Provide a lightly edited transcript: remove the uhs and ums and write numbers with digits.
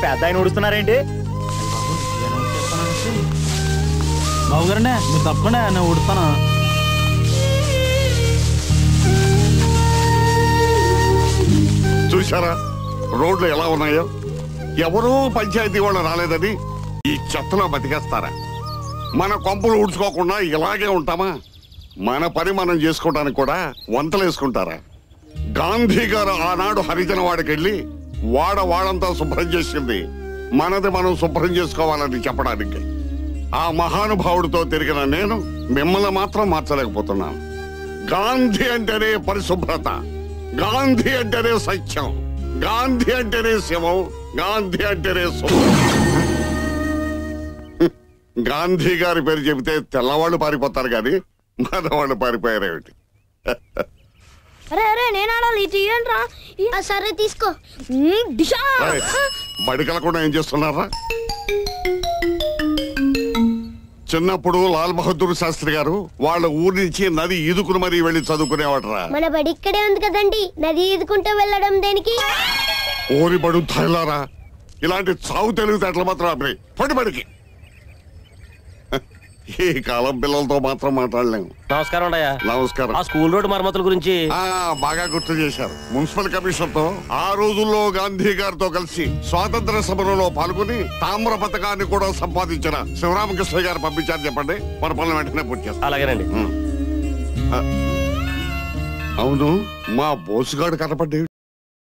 పెద్ద ఆయన ఊడుస్తున్నారేంటి? బాబు గారండి మీరు తప్పకుండా నేను ఊడుతాను. చూసారా రోడ్లు ఎలా ఉన్నాయో? ఎవరూ పంచాయతీ వాళ్ళు రాలేదని ఈ చెత్తలో బతికేస్తారా? మన కొంపలు ఊడ్చుకోకుండా ఇలాగే ఉంటామా? మన పని మనం చేసుకోవడానికి కూడా వంతలు వేసుకుంటారా? గాంధీ గారు ఆనాడు హరిజన వాడికి వెళ్ళి వాడంతా శుభ్రం చేసింది మనది మనం శుభ్రం చేసుకోవాలని చెప్పడానికి. ఆ మహానుభావుడితో తిరిగిన నేను మిమ్మల్ని మాత్రం మార్చలేకపోతున్నాను. గాంధీ అంటేనే పరిశుభ్రత, గాంధీ అంటేనే సత్యం, గాంధీ అంటేనే శివం, గాంధీ అంటేనే శుభ్రం. గాంధీ గారి పేరు చెబితే తెల్లవాళ్ళు పారిపోతారు కానీ మనవాళ్ళు పారిపోయారేమిటి? అరే నేను ఆడాలి. సరే తీసుకో. బడికలకుండా ఏం చేస్తున్నారా? చిన్నప్పుడు లాల్ బహదూర్ శాస్త్రి గారు వాళ్ళ ఊరి నుంచి నది ఈదుకుని మరీ వెళ్ళి చదువుకునేవాడరా. మన బడి ఇక్కడే ఉంది కదండి, నది ఈదుకుంటూ వెళ్ళడం దేనికి? ఊరి బడు థైలారా, ఇలాంటి చావు తెలివితేటలు మాత్రం పడి బడికి. ఈ కాలం పిల్లలతో మాత్రం మాట్లాడలేము. నమస్కారం అయ్యా. నమస్కారం. ఆ స్కూల్ రోడ్డు మరమ్మతుల గురించి బాగా గుర్తు చేశారు. మున్సిపల్ కమిషనర్ తో ఆ రోజుల్లో గాంధీ గారితో కలిసి స్వాతంత్ర సమరంలో పాల్గొని తామ్ర పథకాన్ని కూడా సంపాదించిన శివరామకృష్ణ గారు పంపించారు. చెప్పండి, మన పనులు వెంటనే పూర్తి చేస్తాం. అలాగేనండి. అవును, మా బోసుగాడు కనపడ్డే